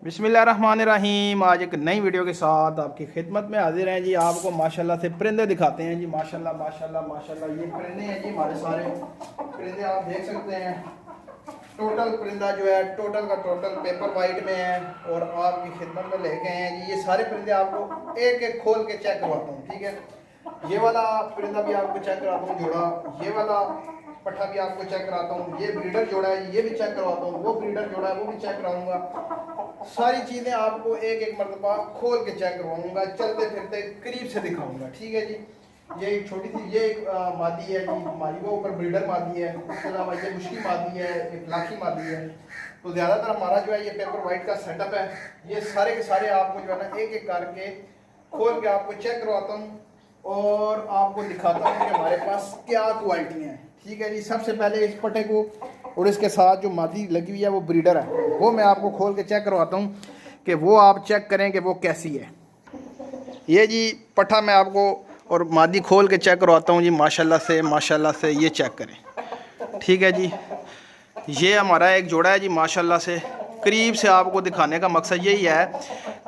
बिस्मिल्लाहिर्रहमानिर्रहीम। आज एक नई वीडियो के साथ आपकी खिदमत में हाजिर हैं जी। आपको माशाल्लाह से परिंदे दिखाते हैं जी। माशाल्लाह माशाल्लाह माशाल्लाह ये परिंदे हैं जी। हमारे सारे परिंदे आप देख सकते हैं। टोटल परिंदा जो है टोटल का टोटल पेपर वाइट में है और आपकी खिदमत में लेके आए हैं जी। ये सारे परिंदे आपको एक एक खोल के चेक करवाता हूँ, ठीक है। ये वाला परिंदा भी आपको चेक कराता हूँ जोड़ा, ये वाला पट्ठा भी आपको चेक कराता हूँ, ये ब्रीडर जोड़ा है ये भी चेक करवाता हूँ, वो ब्रीडर जोड़ा है वो भी चेक कराऊंगा। सारी चीज़ें आपको एक एक मरतबा खोल के चेक करवाऊंगा, चलते फिरते करीब से दिखाऊंगा, ठीक है जी। ये एक छोटी सी ये एक मादी है जी हमारी, वो ऊपर ब्रीडर मादी है। उसके अलावा ये मुश्किल मादी है, एक लाखी मादी है। तो ज़्यादातर हमारा जो है ये पेपर वाइट का सेटअप है। ये सारे के सारे आपको जो है ना एक एक करके खोल के आपको चेक करवाता हूँ और आपको दिखाता हूँ कि हमारे पास क्या क्वालिटियाँ हैं, ठीक है जी। सबसे पहले इस पट्टे को और इसके साथ जो मादी लगी हुई है वो ब्रीडर है, वो मैं आपको खोल के चेक करवाता हूँ कि वो आप चेक करें कि वो कैसी है। ये जी पट्ठा मैं आपको और मादी खोल के चेक करवाता हूँ जी। माशाल्लाह से ये चेक करें, ठीक है जी। ये हमारा एक जोड़ा है जी। माशाल्लाह से करीब से आपको दिखाने का मकसद यही है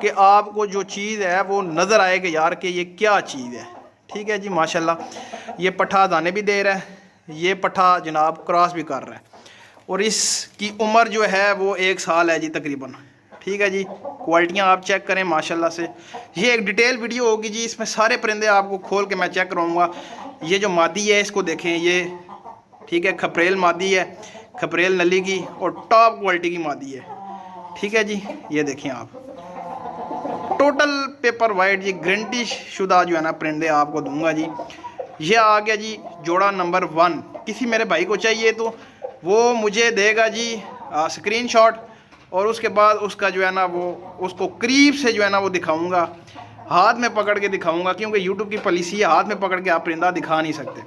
कि आपको जो चीज़ है वो नज़र आए कि यार कि ये क्या चीज़ है, ठीक है जी। माशाल्लाह ये पट्ठा दाने भी दे रहा है, ये पट्ठा जनाब क्रॉस भी कर रहा है और इसकी उम्र जो है वो 1 साल है जी तकरीबन, ठीक है जी। क्वालिटियाँ आप चेक करें माशाल्लाह से। ये एक डिटेल वीडियो होगी जी, इसमें सारे परिंदे आपको खोल के मैं चेक कराऊंगा। ये जो मादी है इसको देखें, ये ठीक है खपरेल मादी है, खपरेल नली की और टॉप क्वालिटी की मादी है, ठीक है जी। ये देखें आप टोटल पेपर वाइट जी, गारंटी शुदा जो है ना परिंदे आपको दूंगा जी। ये आ गया जी जोड़ा नंबर 1। किसी मेरे भाई को चाहिए तो वो मुझे देगा जी स्क्रीनशॉट और उसके बाद उसका जो है ना वो उसको करीब से जो है ना वो दिखाऊंगा, हाथ में पकड़ के दिखाऊंगा, क्योंकि यूट्यूब की पॉलिसी है हाथ में पकड़ के आप परिंदा दिखा नहीं सकते।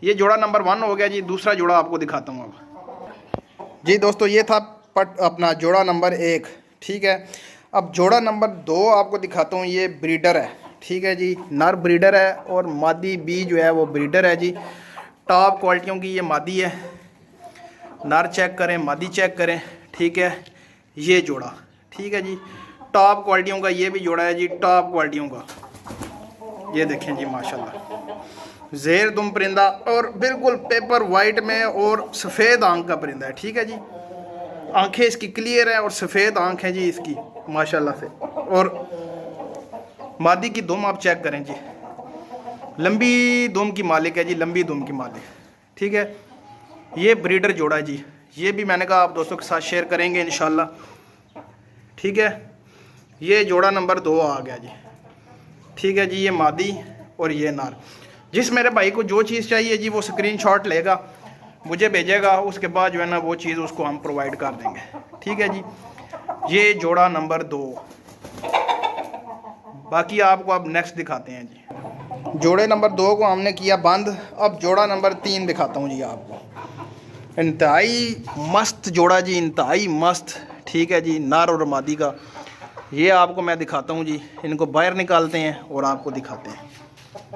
ये जोड़ा नंबर 1 हो गया जी। दूसरा जोड़ा आपको दिखाता हूँ अब जी। दोस्तों ये था अपना जोड़ा नंबर 1, ठीक है। अब जोड़ा नंबर 2 आपको दिखाता हूँ। ये ब्रीडर है, ठीक है जी। नर ब्रीडर है और मादी बी जो है वो ब्रीडर है जी। टॉप क्वालिटियों की ये मादी है। नर चेक करें, मादी चेक करें, ठीक है। ये जोड़ा, ठीक है जी। टॉप क्वालिटियों का ये भी जोड़ा है जी, टॉप क्वालिटियों का। ये देखें जी माशाल्लाह ज़ेर दुम परिंदा और बिल्कुल पेपर वाइट में और सफ़ेद आंख का परिंदा है, ठीक है जी। आंखें इसकी क्लियर है और सफ़ेद आंख है जी इसकी माशाल्लाह से। और मादी की दुम आप चेक करें जी, लंबी दुम की मालिक है जी, लंबी दुम की मालिक, ठीक है। ये ब्रीडर जोड़ा है जी। ये भी मैंने कहा आप दोस्तों के साथ शेयर करेंगे इंशाल्लाह, ठीक है। ये जोड़ा नंबर 2 आ गया जी, ठीक है जी। ये मादी और ये नार। जिस मेरे भाई को जो चीज़ चाहिए जी वो स्क्रीनशॉट लेगा, मुझे भेजेगा, उसके बाद जो है ना वो चीज़ उसको हम प्रोवाइड कर देंगे, ठीक है जी। ये जोड़ा नंबर 2। बाकी आपको अब नेक्स्ट दिखाते हैं जी। जोड़े नंबर 2 को हमने किया बंद। अब जोड़ा नंबर 3 दिखाता हूँ जी आपको। इंतहाई मस्त जोड़ा जी, इंतहाई मस्त, ठीक है जी। नर और मादी का ये आपको मैं दिखाता हूँ जी। इनको बाहर निकालते हैं और आपको दिखाते हैं,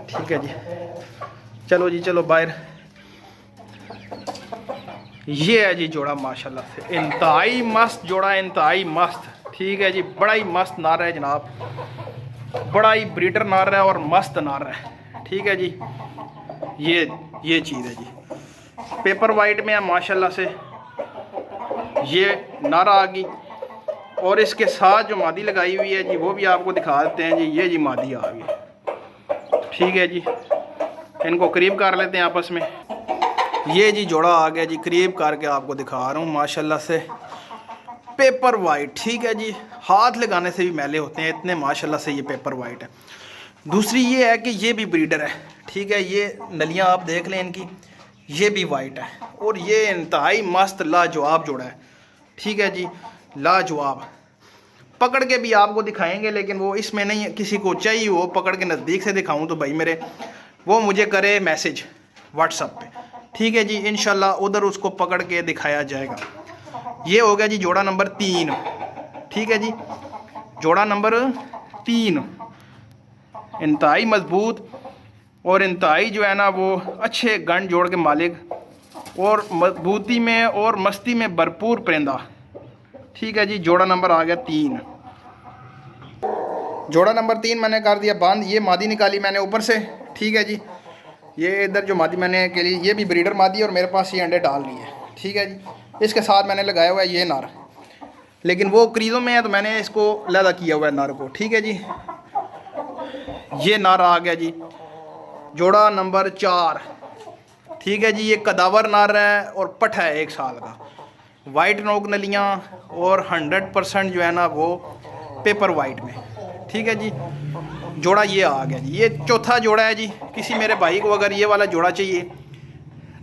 ठीक है जी। चलो जी चलो बाहर। ये है जी जोड़ा माशाल्लाह से इंतहाई मस्त जोड़ा, इंतहाई मस्त, ठीक है जी। बड़ा ही मस्त नार है जनाब, बड़ा ही ब्रीडर नार है और मस्त नार है, ठीक है जी। ये चीज़ है जी, पेपर वाइट में है माशाल्लाह से। ये नारा आ गई और इसके साथ जो मादी लगाई हुई है जी वो भी आपको दिखा देते हैं जी। ये जी मादी आ गई, ठीक है जी। इनको करीब कर लेते हैं आपस में। ये जी जोड़ा आ गया जी, करीब करके आपको दिखा रहा हूँ माशाल्लाह से। पेपर वाइट, ठीक है जी। हाथ लगाने से भी मैले होते हैं इतने माशाल्लाह से ये पेपर वाइट है। दूसरी ये है कि ये भी ब्रीडर है, ठीक है। ये नलियाँ आप देख लें इनकी, ये भी वाइट है और ये इंतहाई मस्त लाजवाब जोड़ा है, ठीक है जी। लाजवाब पकड़ के भी आपको दिखाएंगे, लेकिन वो इसमें नहीं, किसी को चाहिए वो पकड़ के नज़दीक से दिखाऊं तो भाई मेरे वो मुझे करे मैसेज व्हाट्सएप पे, ठीक है जी। इंशाल्लाह उधर उसको पकड़ के दिखाया जाएगा। ये हो गया जी जोड़ा नंबर 3, ठीक है जी। जोड़ा नंबर 3 इंतहाई मजबूत और इंतहाई जो है ना वो अच्छे गंड जोड़ के मालिक और मजबूती में और मस्ती में भरपूर परिंदा, ठीक है जी। जोड़ा नंबर आ गया 3। जोड़ा नंबर 3 मैंने कर दिया बंद। ये मादी निकाली मैंने ऊपर से, ठीक है जी। ये इधर जो मादी मैंने के लिए, ये भी ब्रीडर मादी और मेरे पास ये अंडे डाल रही है, ठीक है जी। इसके साथ मैंने लगाया हुआ है ये नर, लेकिन वो क्रीजों में है तो मैंने इसको लदा किया हुआ है नर को, ठीक है जी। ये नर आ गया जी, जोड़ा नंबर 4, ठीक है जी। ये कदावर नर है और पठ है 1 साल का, वाइट नोक नलियाँ और 100% जो है ना वो पेपर वाइट में, ठीक है जी। जोड़ा ये आ गया जी, ये चौथा जोड़ा है जी। किसी मेरे भाई को अगर ये वाला जोड़ा चाहिए,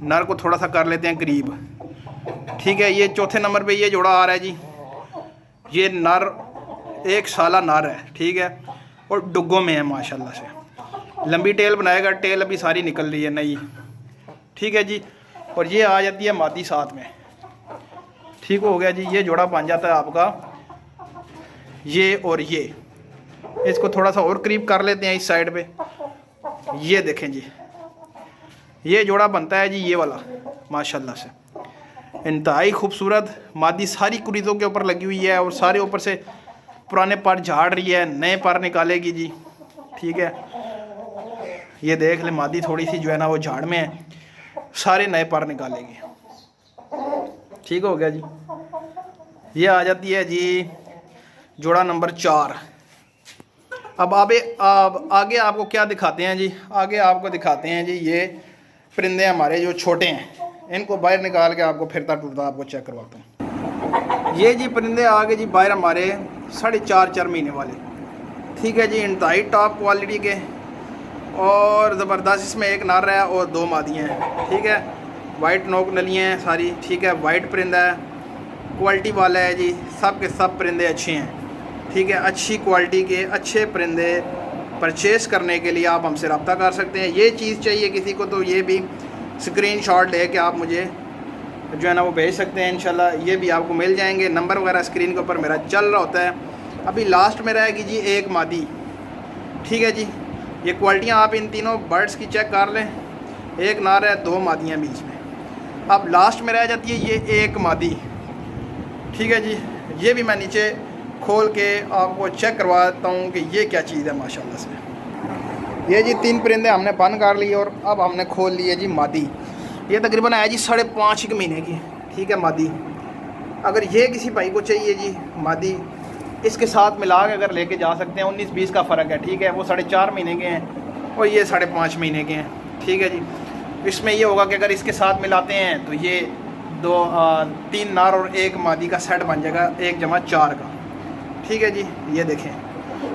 नर को थोड़ा सा कर लेते हैं करीब, ठीक है। ये चौथे नंबर पे ये जोड़ा आ रहा है जी। ये नर 1 साला नर है, ठीक है, और डुग्गों में है माशाल्लाह से। लंबी टेल बनाएगा, टेल अभी सारी निकल रही है नई, ठीक है जी। और ये आ जाती है मादी साथ में, ठीक हो गया जी। ये जोड़ा बन जाता है आपका ये और ये। इसको थोड़ा सा और करीब कर लेते हैं इस साइड पे। ये देखें जी, ये जोड़ा बनता है जी ये वाला माशाल्लाह से। इंतहाई खूबसूरत मादी सारी कुरीदों के ऊपर लगी हुई है और सारे ऊपर से पुराने पर झाड़ रही है, नए पर निकालेगी जी, ठीक है। ये देख ले मादी थोड़ी सी जो है ना वो झाड़ में है, सारे नए पर निकालेगी, ठीक हो गया जी। ये आ जाती है जी जोड़ा नंबर 4। अब आगे आपको क्या दिखाते हैं जी, आगे आपको दिखाते हैं जी ये परिंदे हमारे जो छोटे हैं, इनको बाहर निकाल के आपको फिरता टूटता आपको चेक करवाता हूँ। ये जी परिंदे आ गए जी बाहर हमारे 4.5 महीने वाले, ठीक है जी। इंतहाई टॉप क्वालिटी के और ज़बरदस्त। इसमें एक नर है और 2 मादियाँ हैं, ठीक है। वाइट नोक नलियाँ हैं सारी, ठीक है। वाइट परिंदा है, क्वालिटी वाला है जी। सब के सब परिंदे अच्छे हैं, ठीक है। अच्छी क्वालिटी के अच्छे परिंदे परचेज़ करने के लिए आप हमसे रब्ता कर सकते हैं। ये चीज़ चाहिए किसी को तो ये भी स्क्रीनशॉट लेके आप मुझे जो है ना वो भेज सकते हैं, इंशाल्लाह ये भी आपको मिल जाएंगे। नंबर वगैरह स्क्रीन के ऊपर मेरा चल रहा होता है। अभी लास्ट में रहेगी जी एक मादी, ठीक है जी। ये क्वालिटियाँ आप इन तीनों बर्ड्स की चेक कर लें। एक नर है, 2 मादियाँ बीच में। अब लास्ट में रह जाती है ये एक मादी, ठीक है जी। ये भी मैं नीचे खोल के आपको चेक करवाता हूँ कि ये क्या चीज़ है माशाल्लाह से। ये जी 3 परिंदे हमने बंद कर लिए और अब हमने खोल लिए जी मादी। ये तकरीबन है जी 5.5 महीने की, ठीक है मादी। अगर ये किसी भाई को चाहिए जी मादी, इसके साथ मिला के अगर लेके जा सकते हैं। 19-20 का फ़र्क है, ठीक है। वो 4.5 महीने के हैं और ये 5.5 महीने के हैं, ठीक है जी। इसमें ये होगा कि अगर इसके साथ मिलाते हैं तो ये 3 नर और 1 मादी का सेट बन जाएगा, 1+4 का, ठीक है जी। ये देखें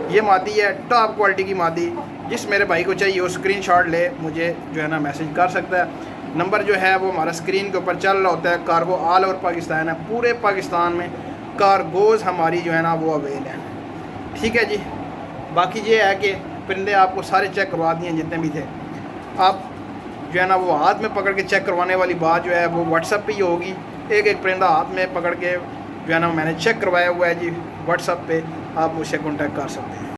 ये मादी है, टॉप क्वालिटी की मादी। जिस मेरे भाई को चाहिए वो स्क्रीनशॉट ले मुझे जो है ना मैसेज कर सकता है। नंबर जो है वो हमारा स्क्रीन के ऊपर चल रहा होता है। कार्गो ऑल ओवर पाकिस्तान है, पूरे पाकिस्तान में कार्गोज़ हमारी जो है ना वो अवेल है, ठीक है जी। बाकी ये है कि परिंदे आपको सारे चेक करवा दिए जितने भी थे। आप जो है ना वो हाथ में पकड़ के चेक करवाने वाली बात जो है वो व्हाट्सएप पे ही होगी। एक एक परिंदा हाथ में पकड़ के जो है ना मैंने चेक करवाया हुआ है जी। व्हाट्सएप पे आप मुझसे कॉन्टैक्ट कर सकते हैं।